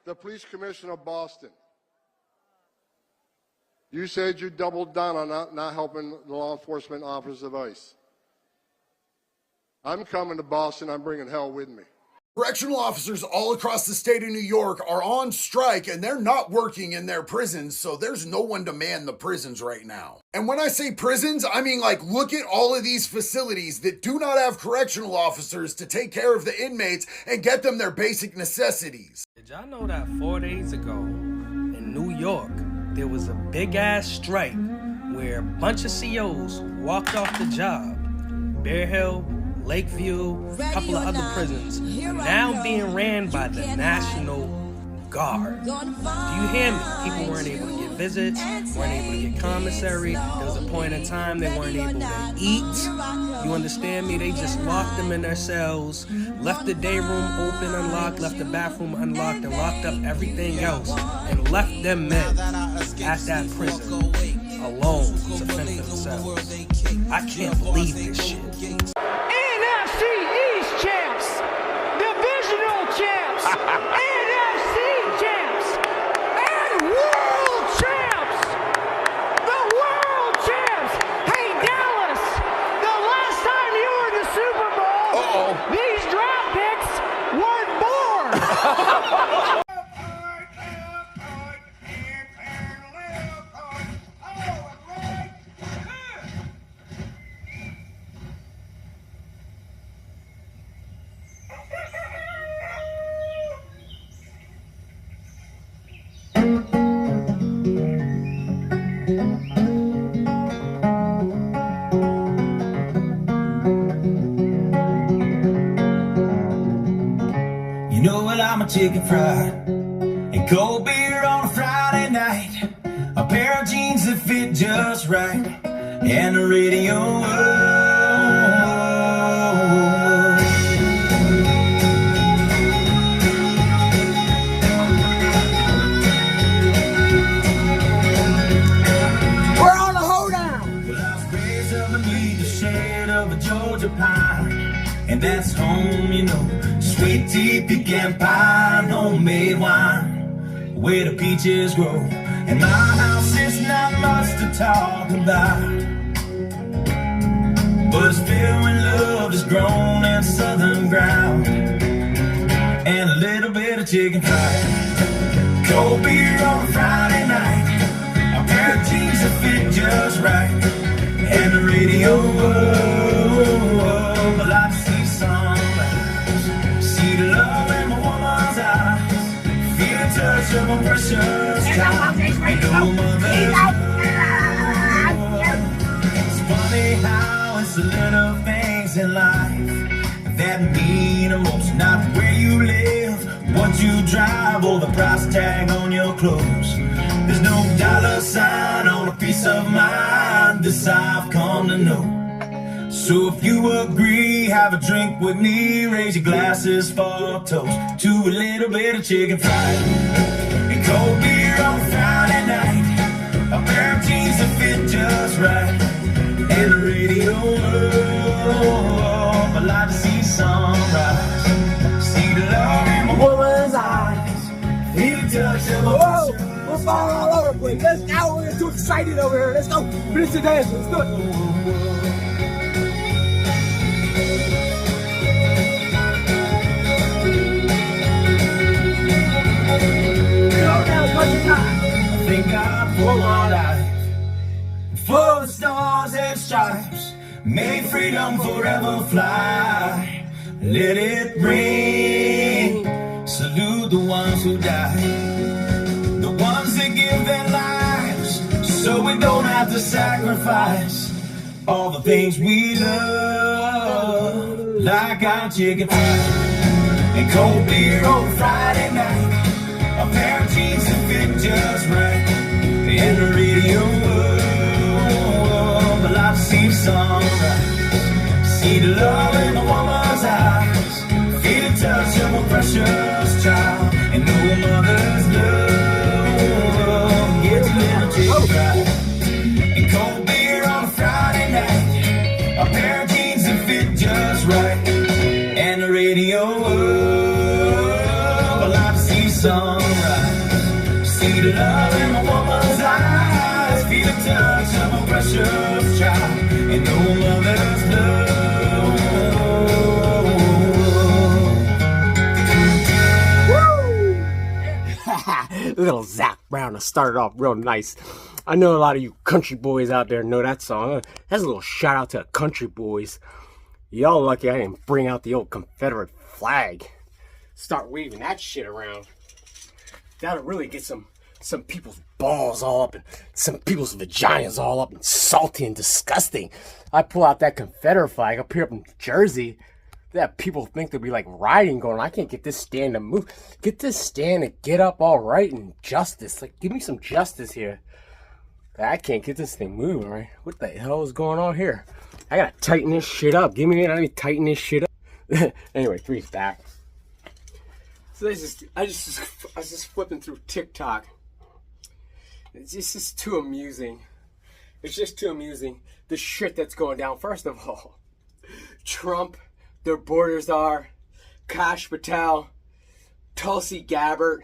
the police commissioner of Boston. You said you doubled down on not helping the law enforcement officers of ICE. I'm coming to Boston. I'm bringing hell with me. Correctional officers all across the state of New York are on strike and they're not working in their prisons, so there's no one to man the prisons right now. And when I say prisons, I mean like look at all of these facilities that do not have correctional officers to take care of the inmates and get them their basic necessities. Did y'all know that 4 days ago in New York, there was a big ass strike where a bunch of COs walked off the job? Bear Hill, Lakeview, a couple of other prisons are now being ran by the National Guard. Do you hear me? People weren't able to get visits, weren't able to get commissary. There was a point in time they weren't able to eat. You understand me? They just locked them in their cells, left the day room open, unlocked, left the bathroom unlocked, and locked up everything else, and left them men at that prison alone to fend for themselves. I can't believe this shit. NFC East champs, divisional champs, NFC champs, and world champs. The world champs. Hey Dallas, the last time you were in the Super Bowl, these draft picks weren't born. You know what, I'm a chicken fried and cold beer on a Friday night, a pair of jeans that fit just right, and the radio. We're on a hoedown. Well, I was raised up beneath the shade of a Georgia pine, and that's home, you know. Sweet tea, pecan pie, homemade wine, where the peaches grow. And my house is not much to talk about, but it's filled with love that's grown in southern ground, and a little bit of chicken fried, cold beer on a Friday night, a pair of jeans that fit just right, and the radio. Well, I see sunrise, see the love in my woman's eyes, feel the touch of a precious child, and no mother's love. It's funny how it's the little things in life that mean the most, not where you live, what you drive, or the price tag on your clothes. There's no dollar sign on a piece of mind, this I've come to know. So if you agree, have a drink with me, raise your glasses for a toast to a little bit of chicken fried and cold beer on Friday night, a pair of jeans that fit just right, and the radio. I like to see sunrise, see the love in my woman's eyes, feel the touch of a We're falling all over the place. Let's go. We're too excited over here. Let's go. Finish the dance. Let's do it. Thank God for my life, for the stars and stripes, may freedom forever fly. Let it ring, salute the ones who died, the ones that give their lives, so we don't have to sacrifice all the things we love, like our chicken fried and cold beer on Friday night, a pair of jeans that fit just right, and the radio. I like to see the sunrise, see the love in a woman's eyes, feel the touch of a precious child, and no mother's love gets a little chicken fried and cold beer on a Friday night, a pair of jeans that fit just right, and the radio. I like to see the sun. rise. See the love in a woman's eyes. Feel the touch of a precious child. And no mother's love. Little Zach Brown to start it off real nice. I know a lot of you country boys out there know that song. That's a little shout out to the country boys. Y'all lucky I didn't bring out the old Confederate flag. Start waving that shit around. That'll really get some people's balls all up and some people's vaginas all up and salty and disgusting. I pull out that Confederate flag up here up in Jersey. That people think they'll be like riding going, I can't get this stand to move. Get this stand to get up all right and justice. Like, give me some justice here. I can't get this thing moving, right? What the hell is going on here? I gotta tighten this shit up. Give me a minute, let me tighten this shit up. Anyway, Three's back. So I was just flipping through TikTok. It's just too amusing. It's just too amusing. The shit that's going down. First of all, Trump, their borders are, Kash Patel, Tulsi Gabbard,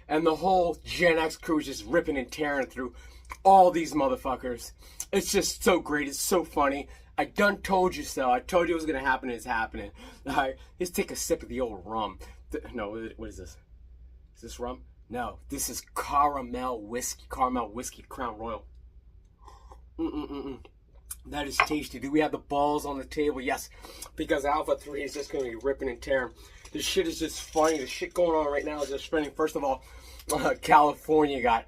and the whole Gen X crew is just ripping and tearing through all these motherfuckers. It's just so great. It's so funny. I done told you so. I told you it was going to happen. It's happening. All right, let's take a sip of the old rum. No, what is this? Is this rum? No, this is caramel whiskey. Caramel whiskey Crown Royal. That is tasty. Do we have the balls on the table? Yes, because Alpha 3 is just going to be ripping and tearing. This shit is just funny. The shit going on right now is just funny. First of all, California got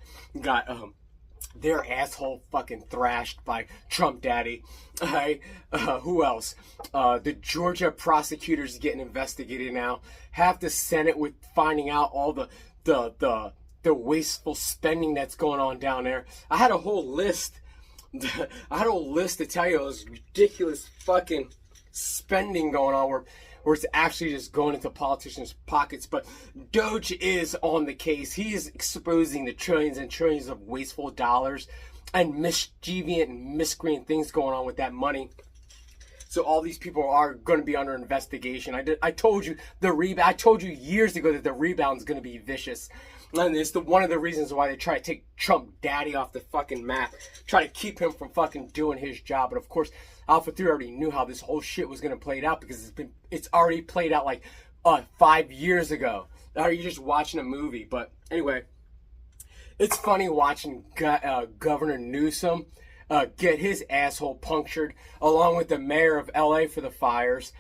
their asshole fucking thrashed by Trump Daddy. Who else? The Georgia prosecutors getting investigated now. Half the Senate with finding out all the wasteful spending that's going on down there. I had a whole list. To tell you those ridiculous fucking spending going on where it's actually just going into politicians' pockets. But Doge is on the case. He is exposing the trillions and trillions of wasteful dollars and mischievous and miscreant things going on with that money. So all these people are going to be under investigation. I told you I told you years ago that the rebound is going to be vicious. And it's one of the reasons why they try to take Trump Daddy off the fucking map. Try to keep him from fucking doing his job. But of course, Alpha 3 already knew how this whole shit was going to play out because it's already played out like 5 years ago. Now you're just watching a movie. But anyway, it's funny watching Governor Newsom get his asshole punctured along with the mayor of LA for the fires.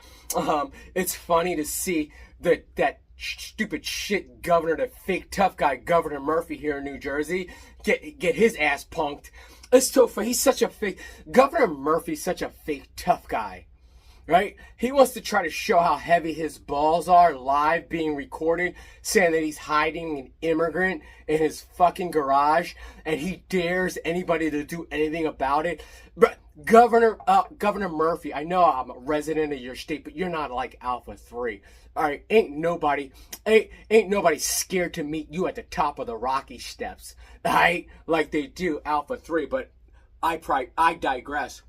It's funny to see that stupid shit governor, the fake tough guy Governor Murphy here in New Jersey, get his ass punked. It's so funny. He's such a fake. Governor Murphy's such a fake tough guy, right? He wants to try to show how heavy his balls are live being recorded, saying that he's hiding an immigrant in his fucking garage, and he dares anybody to do anything about it. But Governor Murphy, I know I'm a resident of your state, but you're not like Alpha 3. All right, ain't nobody scared to meet you at the top of the Rocky Steps, all right? Like they do Alpha 3, but I digress.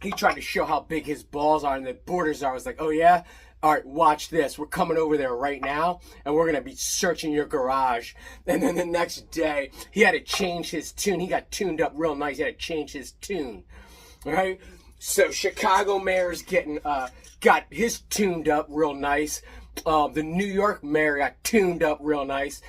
He tried to show how big his balls are and the borders are. I was like, oh yeah? All right, watch this. We're coming over there right now, and we're going to be searching your garage. And then the next day, he had to change his tune. He got tuned up real nice. He had to change his tune, all right? So Chicago mayor's got his tuned up real nice. The New York mayor got tuned up real nice.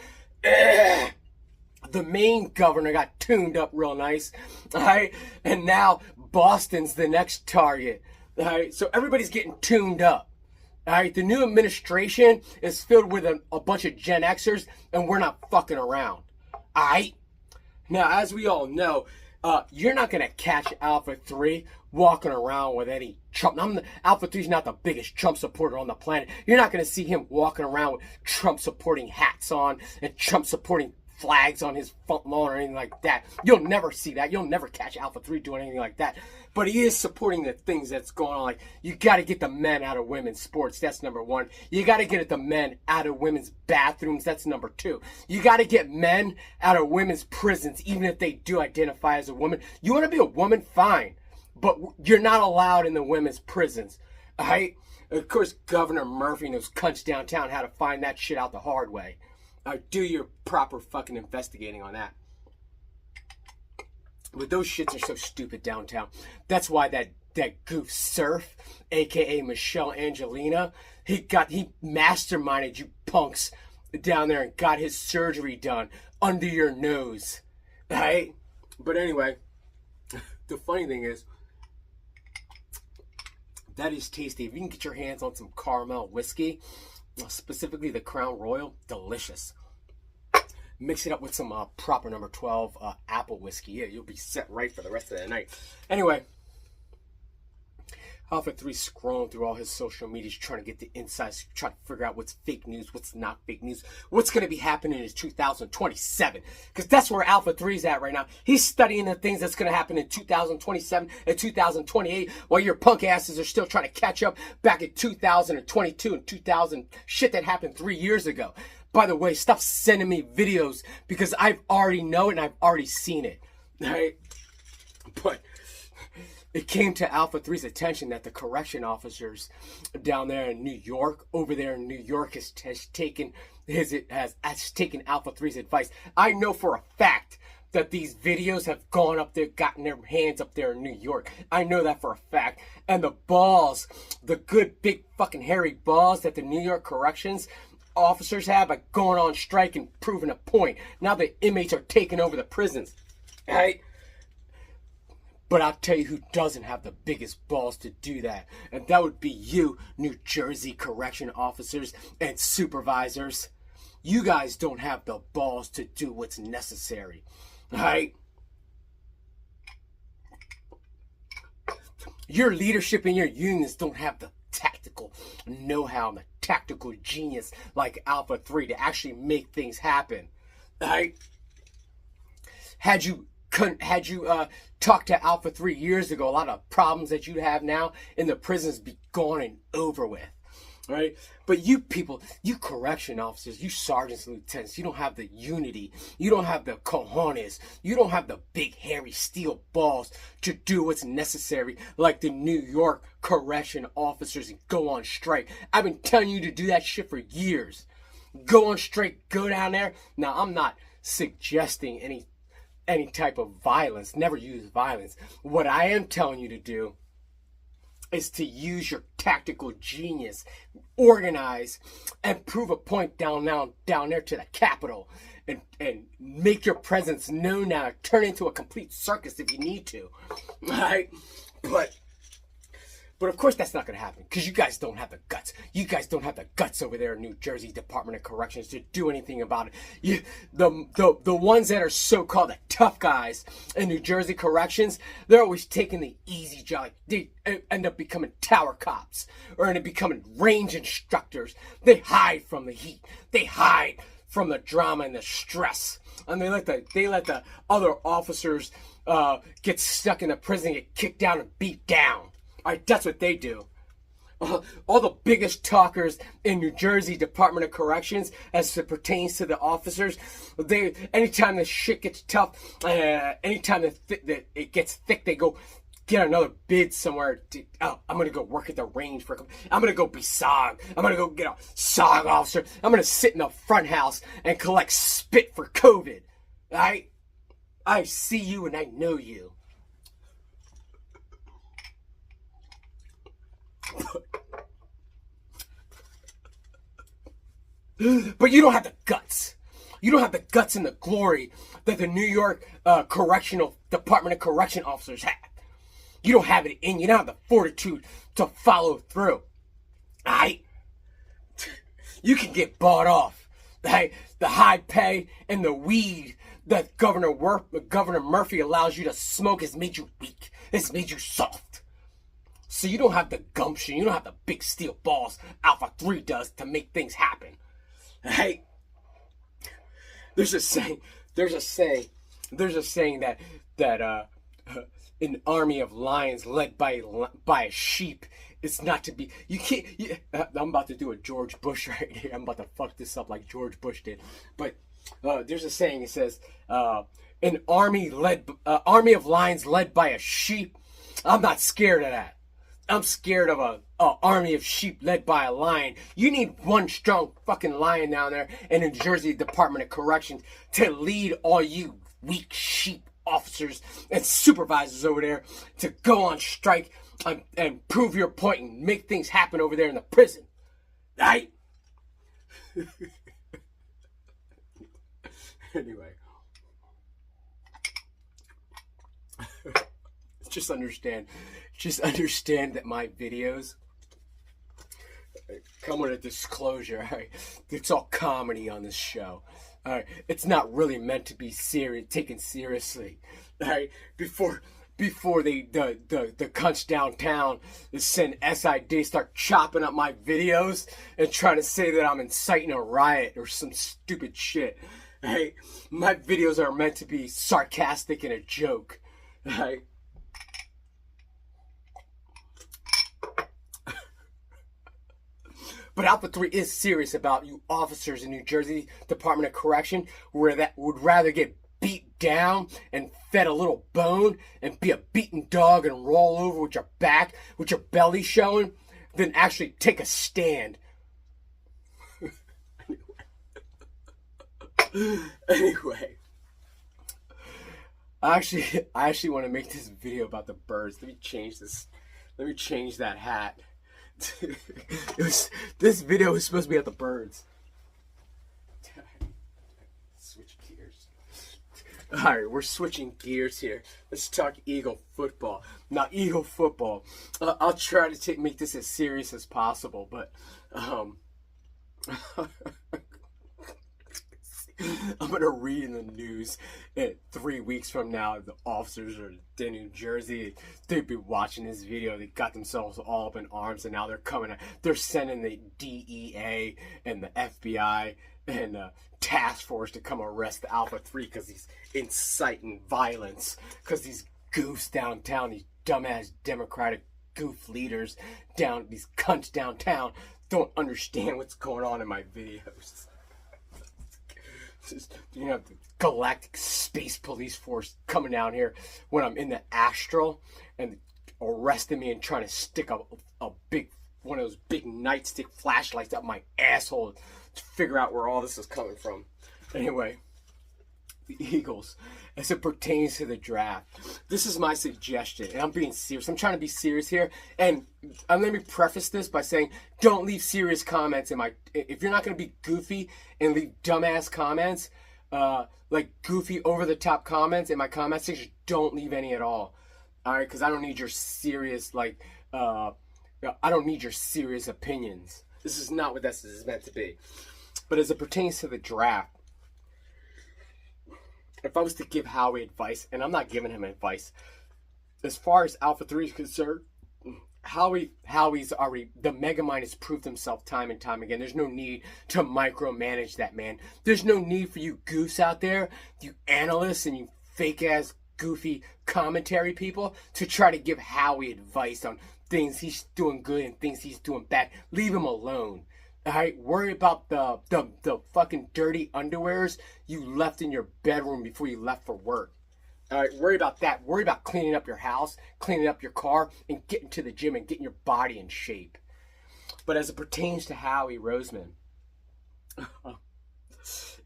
The Maine governor got tuned up real nice. All right, and now Boston's the next target. All right, so everybody's getting tuned up. All right, the new administration is filled with a bunch of Gen Xers, and we're not fucking around. All right. Now, as we all know, you're not gonna catch Alpha 3 walking around with any Trump. Alpha 3's not the biggest Trump supporter on the planet. You're not gonna see him walking around with Trump supporting hats on and Trump supporting flags on his front lawn or anything like that. You'll never see that. You'll never catch Alpha 3 doing anything like that. But he is supporting the things that's going on. Like, you got to get the men out of women's sports. That's number one. You got to get the men out of women's bathrooms. That's number two. You got to get men out of women's prisons, even if they do identify as a woman. You want to be a woman? Fine. But you're not allowed in the women's prisons. All right? Of course, Governor Murphy and those cunts downtown how to find that shit out the hard way. Do your proper fucking investigating on that. But those shits are so stupid downtown. That's why that goof Surf, aka Michelle Angelina, he masterminded you punks down there and got his surgery done under your nose. Right? But anyway, the funny thing is, that is tasty. If you can get your hands on some caramel whiskey, specifically the Crown Royal, delicious. Mix it up with some proper number 12 apple whiskey. Yeah, you'll be set right for the rest of the night. Anyway, Alpha 3 scrolling through all his social medias, trying to get the insights, trying to figure out what's fake news, what's not fake news, what's going to be happening in 2027. Because that's where Alpha 3 is at right now. He's studying the things that's going to happen in 2027 and 2028, while your punk asses are still trying to catch up back in 2022 and 2000, shit that happened 3 years ago. By the way, stop sending me videos because I've already know it and I've already seen it. Right? But it came to Alpha 3's attention that the correction officers down there in New York, over there in New York, has taken Alpha 3's advice. I know for a fact that these videos have gone up there, gotten their hands up there in New York. I know that for a fact. And the balls, the good big fucking hairy balls that the New York corrections officers have by going on strike and proving a point. Now the inmates are taking over the prisons. Right? But I'll tell you who doesn't have the biggest balls to do that. And that would be you, New Jersey correction officers and supervisors. You guys don't have the balls to do what's necessary. Right? Your leadership and your unions don't have the tactical know-how and the tactical genius like Alpha 3 to actually make things happen. Right? Had you talked to Alpha 3 years ago, a lot of problems that you have now in the prisons be gone and over with. Right? But you people, you correction officers, you sergeants and lieutenants, you don't have the unity, you don't have the cojones, you don't have the big hairy steel balls to do what's necessary like the New York correction officers and go on strike. I've been telling you to do that shit for years. Go on strike, go down there. Now, I'm not suggesting any type of violence, never use violence. What I am telling you to do is to use your tactical genius, organize, and prove a point down there to the Capitol, and make your presence known now. Turn into a complete circus if you need to, right? But of course that's not going to happen because you guys don't have the guts. You guys don't have the guts over there in New Jersey Department of Corrections to do anything about it. The ones that are so-called the tough guys in New Jersey Corrections, they're always taking the easy job. They end up becoming tower cops or end up becoming range instructors. They hide from the heat. They hide from the drama and the stress. And they let the other officers get stuck in the prison, get kicked down and beat down. All right, that's what they do. All the biggest talkers in New Jersey Department of Corrections as it pertains to the officers, anytime the shit gets tough, anytime that it gets thick, they go get another bid somewhere. I'm going to go work at the range I'm going to go be SOG. I'm going to go get a SOG officer. I'm going to sit in the front house and collect spit for COVID. All right? I see you and I know you. But you don't have the guts. You don't have the guts and the glory that the New York Correctional Department of Correction officers have. You don't have it in you. You don't have the fortitude to follow through. Right? You can get bought off. Right? The high pay and the weed that Governor Murphy allows you to smoke has made you weak. It's made you soft. So you don't have the gumption, you don't have the big steel balls Alpha 3 does to make things happen. Hey, there's a saying that an army of lions led by a sheep is not to be. You can't. I'm about to do a George Bush right here. I'm about to fuck this up like George Bush did. But there's a saying. It says, "An army of lions led by a sheep." I'm not scared of that. I'm scared of a army of sheep led by a lion. You need one strong fucking lion down there in New Jersey Department of Corrections to lead all you weak sheep officers and supervisors over there to go on strike and prove your point and make things happen over there in the prison. Right? Anyway. Just understand that my videos come with a disclosure. All right? It's all comedy on this show. All right? It's not really meant to be taken seriously. All right? Before the cunts downtown send SID start chopping up my videos and trying to say that I'm inciting a riot or some stupid shit. All right? My videos are meant to be sarcastic and a joke. All right? But Alpha 3 is serious about you officers in New Jersey Department of Correction that would rather get beat down and fed a little bone and be a beaten dog and roll over with your back, with your belly showing, than actually take a stand. Anyway. I actually want to make this video about the birds. Let me change this. Let me change that hat. This video was supposed to be about the birds. Switch gears. Alright, we're switching gears here. Let's talk Eagle football. Now, Eagle football. I'll try to make this as serious as possible, but I'm going to read in the news that 3 weeks from now, the officers are in New Jersey. They've been watching this video. They got themselves all up in arms, and now they're they're sending the DEA and the FBI and the task force to come arrest the Alpha 3 because he's inciting violence. Because these goofs downtown, these dumbass Democratic goof leaders these cunts downtown don't understand what's going on in my videos. You know, the galactic space police force coming down here when I'm in the astral and arresting me and trying to stick a big one of those big nightstick flashlights up my asshole to figure out where all this is coming from. Anyway, the Eagles, as it pertains to the draft, this is my suggestion, and I'm being serious. I'm trying to be serious here, and let me preface this by saying, don't leave serious comments in my. If you're not going to be goofy and leave dumbass comments, like goofy over the top comments in my comment section, don't leave any at all. All right, because I don't need your serious I don't need your serious opinions. This is not what this is meant to be. But as it pertains to the draft, if I was to give Howie advice, and I'm not giving him advice, as far as Alpha 3 is concerned, Howie's already, the Megamind has proved himself time and time again. There's no need to micromanage that man. There's no need for you goofs out there, you analysts and you fake-ass, goofy commentary people, to try to give Howie advice on things he's doing good and things he's doing bad. Leave him alone. Alright, worry about the fucking dirty underwears you left in your bedroom before you left for work. Alright, worry about that. Worry about cleaning up your house, cleaning up your car, and getting to the gym and getting your body in shape. But as it pertains to Howie Roseman,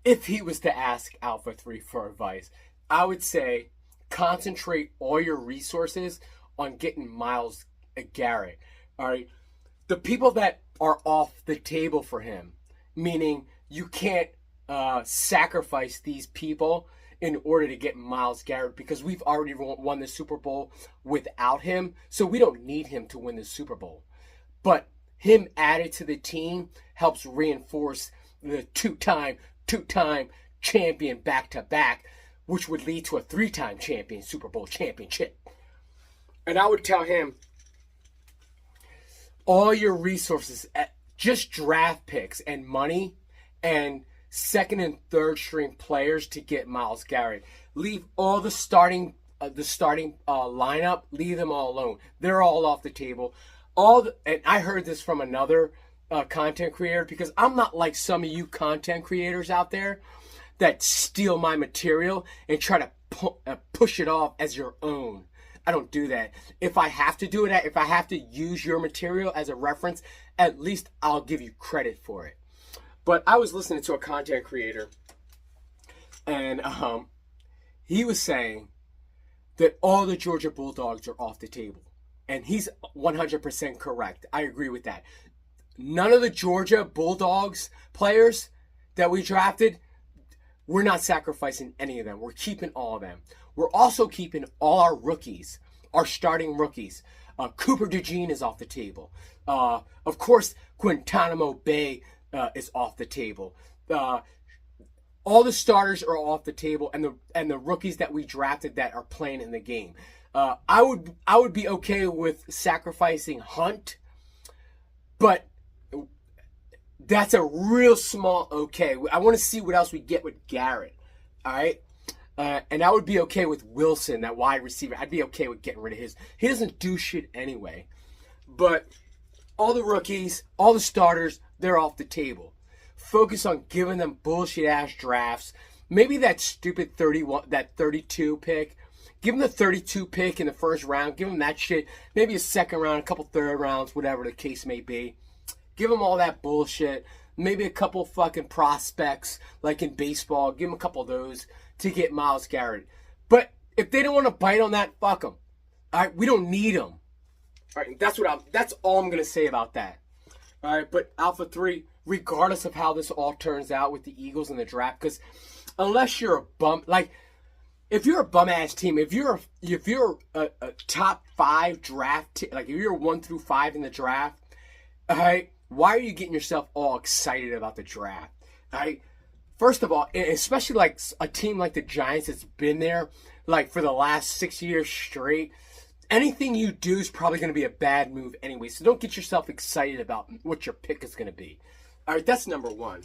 if he was to ask Alpha 3 for advice, I would say concentrate all your resources on getting Myles Garrett. Alright, the people that are off the table for him, meaning you can't sacrifice these people in order to get Myles Garrett, because we've already won the Super Bowl without him, so we don't need him to win the Super Bowl. But him added to the team helps reinforce the two-time champion back-to-back, which would lead to a 3-time champion Super Bowl championship. And I would tell him, all your resources, just draft picks and money and second and third string players to get Myles Garrett. Leave all the starting lineup. Leave them all alone. They're all off the table. And I heard this from another content creator, because I'm not like some of you content creators out there that steal my material and try to push it off as your own. I don't do that. If I have to do it, if I have to use your material as a reference, at least I'll give you credit for it. But I was listening to a content creator, and he was saying that all the Georgia Bulldogs are off the table. And he's 100% correct. I agree with that. None of the Georgia Bulldogs players that we drafted, we're not sacrificing any of them. We're keeping all of them. We're also keeping all our rookies, our starting rookies. Cooper DeJean is off the table. Of course, Guantanamo Bay is off the table. All the starters are off the table, and the rookies that we drafted that are playing in the game. I would be okay with sacrificing Hunt, but that's a real small okay. I want to see what else we get with Garrett. All right. And I would be okay with Wilson, that wide receiver. I'd be okay with getting rid of his. He doesn't do shit anyway. But all the rookies, all the starters, they're off the table. Focus on giving them bullshit ass drafts. Maybe that stupid 32 pick. Give them the 32 pick in the first round. Give them that shit. Maybe a second round, a couple third rounds, whatever the case may be. Give them all that bullshit. Maybe a couple fucking prospects, like in baseball. Give them a couple of those to get Myles Garrett. But if they don't want to bite on that, fuck them. All right, we don't need them. All right, that's all I'm gonna say about that. All right, but Alpha 3, regardless of how this all turns out with the Eagles in the draft, because unless you're a bum, like if you're a bum ass team, if you're a top 5 draft, like if you're 1 through 5 in the draft, all right, why are you getting yourself all excited about the draft? All right. First of all, especially like a team like the Giants that's been there like for the last 6 years straight, anything you do is probably going to be a bad move anyway. So don't get yourself excited about what your pick is going to be. All right, that's number one.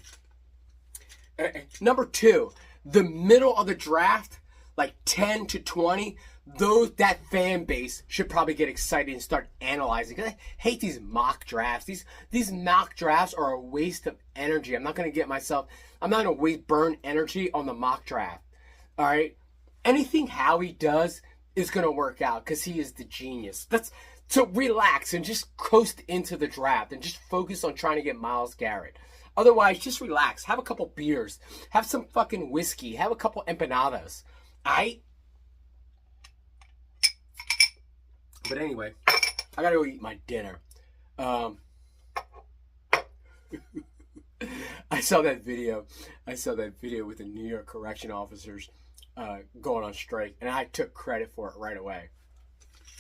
Number two, the middle of the draft, like 10 to 20, that fan base should probably get excited and start analyzing. I hate these mock drafts. These mock drafts are a waste of energy. I'm not going to burn energy on the mock draft. All right? Anything Howie does is going to work out because he is the genius. So relax and just coast into the draft and just focus on trying to get Myles Garrett. Otherwise, just relax. Have a couple beers. Have some fucking whiskey. Have a couple empanadas. All right? But anyway, I gotta go eat my dinner. I saw that video with the New York correction officers going on strike, and I took credit for it right away.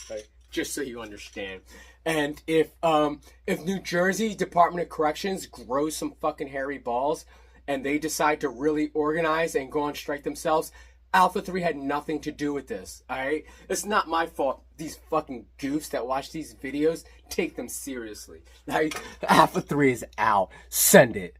Right? Just so you understand. And if New Jersey Department of Corrections grows some fucking hairy balls and they decide to really organize and go on strike themselves, Alpha 3 had nothing to do with this, alright? It's not my fault. These fucking goofs that watch these videos, take them seriously. Alpha 3 is out. Send it.